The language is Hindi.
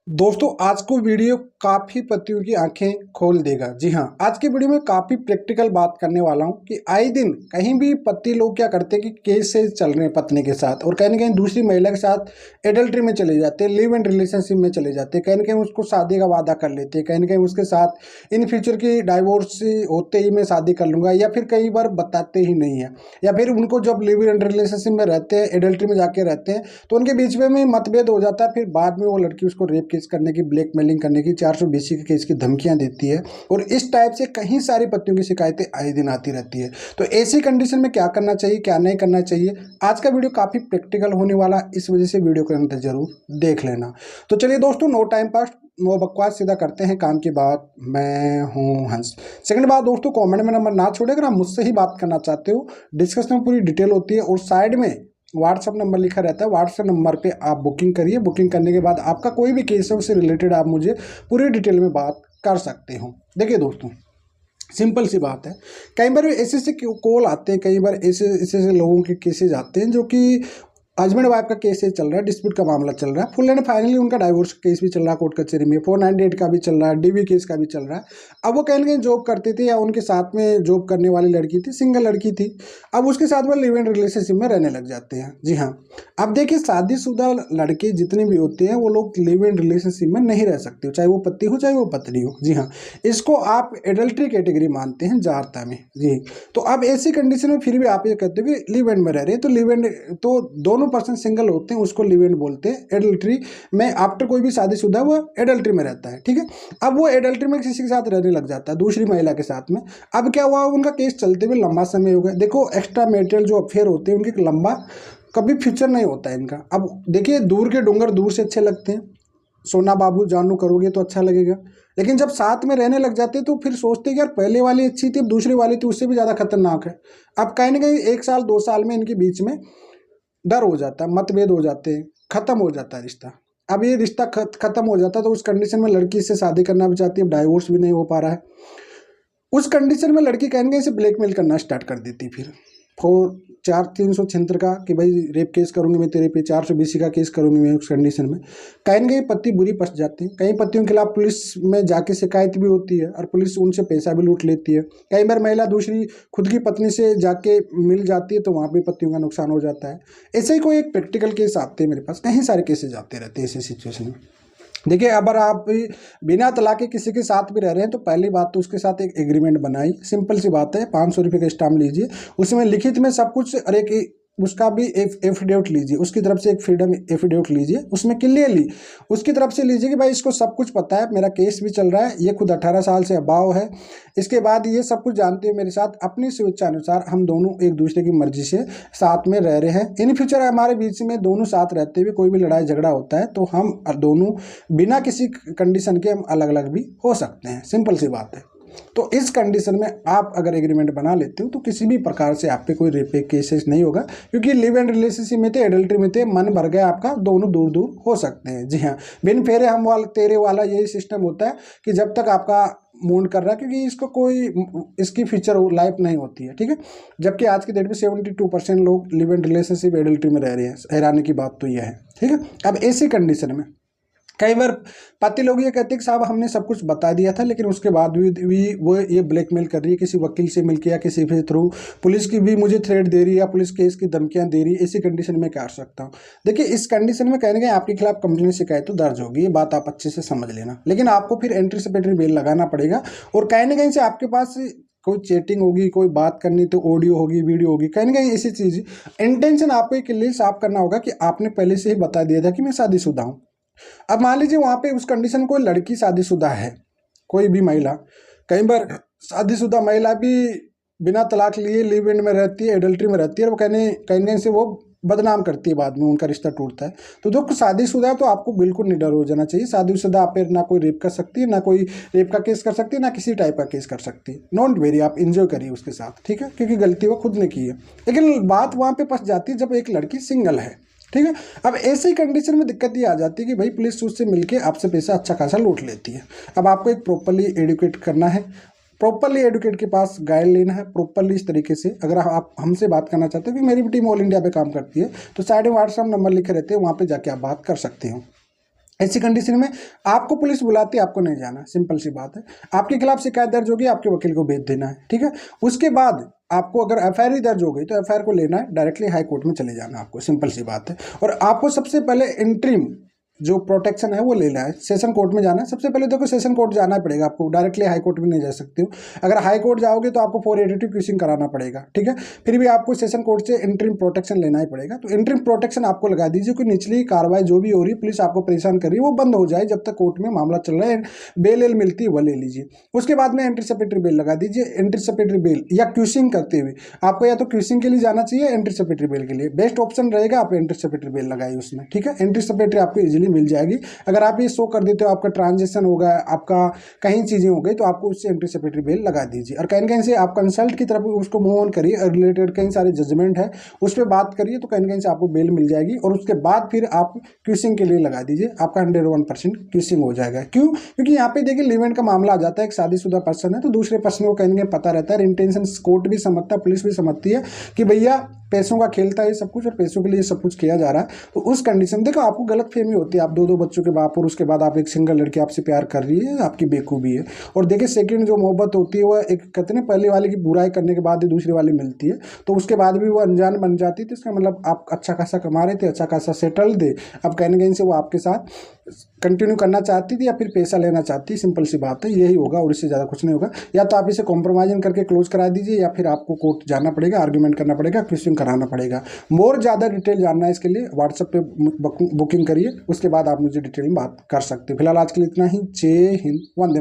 दोस्तों आज को वीडियो काफ़ी पतियों की आंखें खोल देगा। जी हाँ, आज की वीडियो में काफ़ी प्रैक्टिकल बात करने वाला हूँ कि आए दिन कहीं भी पति लोग क्या करते हैं कि केस से चल रहे हैं पत्नी के साथ और कहीं ना कहीं दूसरी महिला के साथ एडल्ट्री में चले जाते हैं, लिव इन रिलेशनशिप में चले जाते हैं, कहीं ना कहीं उसको शादी का वादा कर लेते हैं, कहीं ना कहीं उसके साथ इन फ्यूचर की डाइवोर्स होते ही मैं शादी कर लूँगा, या फिर कई बार बताते ही नहीं है, या फिर उनको जब लिव इन रिलेशनशिप में रहते हैं, एडल्ट्री में जाके रहते हैं तो उनके बीच में मतभेद हो जाता है। फिर बाद में वो लड़की उसको रेप केस करने की, ब्लैकमेलिंग करने की, 420 के केस की धमकियां देती है और इस टाइप से कई सारी पत्नियों की शिकायतें आए दिन आती रहती है। तो ऐसी कंडीशन में क्या करना चाहिए, क्या नहीं करना चाहिए, आज का वीडियो काफ़ी प्रैक्टिकल होने वाला, इस वजह से वीडियो को अंत जरूर देख लेना। तो चलिए दोस्तों, नो टाइम पास, नो बकवास, सीधा करते हैं काम की बात। मैं हूं हंस। सेकंड बात दोस्तों, कमेंट में नंबर ना छोड़े, अगर आप मुझसे ही बात करना चाहते हो, डिस्कशन में पूरी डिटेल होती है और साइड में व्हाट्सअप नंबर लिखा रहता है। व्हाट्सअप नंबर पे आप बुकिंग करिए, बुकिंग करने के बाद आपका कोई भी केस है उससे रिलेटेड आप मुझे पूरी डिटेल में बात कर सकते हो। देखिए दोस्तों, सिंपल सी बात है, कई बार ऐसे ऐसे कॉल आते हैं, कई बार ऐसे ऐसे लोगों के केसेज आते हैं जो कि हस्बैंड वाइफ का केस चल रहा है, डिस्प्यूट का मामला चल रहा है, फुल एंड फाइनली उनका डाइवोर्स केस भी चल रहा है कोर्ट कचहरी में, 498 का भी चल रहा है, डीवी केस का भी चल रहा है। अब वो कहीं ना कहीं जॉब करती थी या उनके साथ में जॉब करने वाली लड़की थी, सिंगल लड़की थी, अब उसके साथ वो लिव इन रिलेशनशिप में रहने लग जाते हैं। जी हाँ, अब देखिए, शादीशुदा लड़के जितने भी होते हैं वो लोग लिव इन रिलेशनशिप में नहीं रह सकते, चाहे वो पति हो चाहे वो पत्नी हो। जी हाँ, इसको आप एडल्ट्री कैटेगरी मानते हैं जारता में। जी, तो अब ऐसी कंडीशन में फिर भी आप ये कहते हो कि लिव इन में रह रहे हैं, तो लिव इन तो दोनों पर्सन सिंगल होते हैं, उसको लिव इन बोलते हैं। एडल्ट्री में आफ्टर कोई भी शादीशुदा वो एडल्ट्री में रहता है, ठीक है। अब वो एडल्ट्री में किसी के साथ रहने लग जाता है, दूसरी महिला के साथ में। अब क्या हुआ, उनका केस चलते हुए लंबा समय हो गया। देखो, एक्स्ट्रा मैरिटल जो अफेयर होते हैं उनके लंबा कभी फ्यूचर नहीं होता है इनका। अब देखिए, दूर के डोंगर दूर से अच्छे लगते हैं, सोना बाबू जानू करोगे तो अच्छा लगेगा, लेकिन जब साथ में रहने लग जाते तो फिर सोचते हैं कि यार पहले वाली अच्छी थी, अब दूसरी वाली थी उससे भी ज़्यादा खतरनाक है। अब कहीं ना कहीं 1 साल 2 साल में इनके बीच में डर हो जाता है, मतभेद हो जाते हैं, खत्म हो जाता है रिश्ता। अब ये रिश्ता खत्म हो जाता है तो उस कंडीशन में लड़की से शादी करना भी चाहती है, अब डाइवोर्स भी नहीं हो पा रहा है। उस कंडीशन में लड़की कहेंगे इसे ब्लैकमेल करना स्टार्ट कर देती फिर, फोर 4-300 का कि भाई रेप केस करूंगी मैं तेरे पे, 420 का केस करूंगी मैं। उस कंडीशन में कहेंगे पति बुरी फंस जाते हैं। कई पतियों के खिलाफ पुलिस में जाके शिकायत भी होती है और पुलिस उनसे पैसा भी लूट लेती है। कई बार महिला दूसरी खुद की पत्नी से जाके मिल जाती है तो वहाँ पे पतियों का नुकसान हो जाता है। ऐसे ही कोई एक प्रैक्टिकल केस आते हैं मेरे पास, कई सारे केसेज आते रहते हैं ऐसी सिचुएशन में। देखिए, अगर आप बिना तलाक के किसी के साथ भी रह रहे हैं तो पहली बात तो उसके साथ एक एग्रीमेंट बनाई, सिंपल सी बात है, 500 रुपये का स्टाम्प लीजिए, उसमें लिखित में सब कुछ, और एक उसका भी एफिडेविट लीजिए, उसकी तरफ से एक फ्रीडम एफिडेविट लीजिए, उसमें क्लियरली उसकी तरफ से लीजिए कि भाई इसको सब कुछ पता है, मेरा केस भी चल रहा है, ये खुद 18 साल से अबाव है, इसके बाद ये सब कुछ जानते हो मेरे साथ, अपनी स्वेच्छा अनुसार हम दोनों एक दूसरे की मर्जी से साथ में रह रहे हैं। इन फ्यूचर हमारे बीच में दोनों साथ रहते हुए कोई भी लड़ाई झगड़ा होता है तो हम दोनों बिना किसी कंडीशन के हम अलग अलग भी हो सकते हैं, सिंपल सी बात है। तो इस कंडीशन में आप अगर एग्रीमेंट बना लेते हो तो किसी भी प्रकार से आप पे कोई रेप केसेस नहीं होगा, क्योंकि लिव एंड रिलेशनशिप में थे, एडल्ट्री में थे, मन भर गया आपका, दोनों दूर दूर हो सकते हैं। जी हाँ, बिन फेरे हम वाला तेरे वाला यही सिस्टम होता है कि जब तक आपका मूड कर रहा है, क्योंकि इसको कोई इसकी फ्यूचर लाइफ नहीं होती है, ठीक है। जबकि आज की डेट में 72% लोग लिव एंड रिलेशनशिप एडल्ट्री में रह रहे हैं। हैरानी की बात तो यह है, ठीक है। अब ऐसी कंडीशन में कई बार पति लोग ये कहते हैं कि साहब हमने सब कुछ बता दिया था, लेकिन उसके बाद भी वो ये ब्लैकमेल कर रही है, किसी वकील से मिलकर या किसी के थ्रू, पुलिस की भी मुझे थ्रेट दे रही है या पुलिस केस की धमकियां दे रही है। ऐसी कंडीशन में क्या कर सकता हूँ? देखिए, इस कंडीशन में कहने के आपके खिलाफ कंप्लेंट शिकायत तो दर्ज होगी, ये बात आप अच्छे से समझ लेना, लेकिन आपको फिर एंटीसिपेटरी बेल लगाना पड़ेगा और कहीं ना कहीं से आपके पास कोई चैटिंग होगी, कोई बात करनी तो ऑडियो होगी, वीडियो होगी, कहीं ना कहीं ऐसी चीज़ इंटेंशन आपको एक लिए साफ करना होगा कि आपने पहले से ही बता दिया था कि मैं शादीशुदा हूँ। अब मान लीजिए वहां पे उस कंडीशन कोई लड़की शादीशुदा है, कोई भी महिला, कई बार शादीशुदा महिला भी बिना तलाक लिए लिव इन में रहती है, एडल्ट्री में रहती है, और वो कहने से वो बदनाम करती है, बाद में उनका रिश्ता टूटता है। तो जो शादीशुदा है तो आपको बिल्कुल निडर हो जाना चाहिए। शादीशुदा आप पे ना कोई रेप कर सकती है, ना कोई रेप का केस कर सकती है, ना किसी टाइप का केस कर सकती है। डोंट वेरी, आप इंजॉय करिए उसके साथ, ठीक है, क्योंकि गलती वो खुद ने की है। लेकिन बात वहाँ पे फंस जाती है जब एक लड़की सिंगल है, ठीक है। अब ऐसी कंडीशन में दिक्कत ये आ जाती है कि भाई पुलिस उससे मिलके आपसे पैसा अच्छा खासा लूट लेती है। अब आपको एक प्रॉपरली एडुकेट करना है, प्रॉपरली एडुकेट के पास गाइड लेना है, प्रॉपरली इस तरीके से। अगर आप हमसे बात करना चाहते हो, कि मेरी भी टीम ऑल इंडिया पे काम करती है, तो साइड में व्हाट्सएप नंबर लिखे रहते हैं, वहाँ पे जाके आप बात कर सकते हो। ऐसी कंडीशन में आपको पुलिस बुलाती है, आपको नहीं जाना, सिंपल सी बात है। आपके खिलाफ शिकायत दर्ज होगी, आपके वकील को भेज देना है, ठीक है। उसके बाद आपको अगर एफआईआर दर्ज हो गई तो एफआईआर को लेना है, डायरेक्टली हाई कोर्ट में चले जाना आपको, सिंपल सी बात है। और आपको सबसे पहले इंटरिम जो प्रोटेक्शन है वो लेना है, सेशन कोर्ट में जाना है। सबसे पहले देखो सेशन कोर्ट जाना पड़ेगा आपको, डायरेक्टली हाई कोर्ट में नहीं जा सकते हो। अगर हाई कोर्ट जाओगे तो आपको 482 क्यूसिंग कराना पड़ेगा, ठीक है। फिर भी आपको सेशन कोर्ट से इंटरिम प्रोटेक्शन लेना ही पड़ेगा। तो इंटरिम प्रोटेक्शन आपको लगा दीजिए कि निचली कार्रवाई जो भी हो रही है, पुलिस आपको परेशान कर रही है, वो बंद हो जाए जब तक कोर्ट में मामला चल रहा है। बेल मिलती है वो ले लीजिए। उसके बाद में एंटीसिपेटरी बेल लगा दीजिए। एंटीसिपेटरी बेल या क्यूसिंग करते हुए आपको या तो क्यूसिंग के लिए जाना चाहिए, एंटीसिपेटरी बेल के लिए बेस्ट ऑप्शन रहेगा आप एंटीसिपेटरी बेल लगाइए उसमें, ठीक है। एंटीसिपेटरी आपको इजीली मिल जाएगी। अगर आप ये शो कर देते हो आपका ट्रांजेक्शन होगा, आपका कहीं चीज़ें हो गई, तो आपको उससे एंटीसिपेटरी बेल लगा दीजिए। और कहीं कहीं से आप कंसल्ट की तरफ उसको मूव ऑन करिए, रिलेटेड कई सारे जजमेंट है उस पर बात करिए, तो कहीं कहीं से आपको बेल मिल जाएगी। और उसके बाद फिर आप क्यूसिंग के लिए लगा दीजिए, आपका 101% क्यूसिंग हो जाएगा। क्यों? क्योंकि यहाँ पे देखिए लिवेंट का मामला आ जाता है, एक शादीशुदा पर्सन है तो दूसरे पर्सन को कहीं पता रहता है, इंटेंशन कोर्ट भी समझता है, पुलिस भी समझती है कि भैया पैसों का खेलता है ये सब कुछ, और पैसों के लिए सब कुछ किया जा रहा है। तो उस कंडीशन देखो आपको गलत फहमी होती है, आप दो बच्चों के बाप और उसके बाद आप एक सिंगल लड़की आपसे प्यार कर रही है, आपकी बेवकूफ़ी है। और देखिए सेकंड जो मोहब्बत होती है वो एक कहते हैं पहले वाले की बुराई करने के बाद ही दूसरी वाली मिलती है, तो उसके बाद भी वो अनजान बन जाती है। तो इसका मतलब आप अच्छा खासा कमा रहे थे, अच्छा खासा सेटल थे, अब कहीं ना कहीं से वो आपके साथ कंटिन्यू करना चाहती थी या फिर पैसा लेना चाहती, सिंपल सी बात है, यही होगा और इससे ज़्यादा कुछ नहीं होगा। या तो आप इसे कॉम्प्रोमाइज़ करके क्लोज करा दीजिए, या फिर आपको कोर्ट जाना पड़ेगा, आर्ग्यूमेंट करना पड़ेगा, क्वेश्चन कराना पड़ेगा। मोर ज़्यादा डिटेल जानना है इसके लिए व्हाट्सएप पे बुकिंग करिए, उसके बाद आप मुझे डिटेल में बात कर सकते हैं। फिलहाल आज के लिए इतना ही। जय हिंद, वंदे।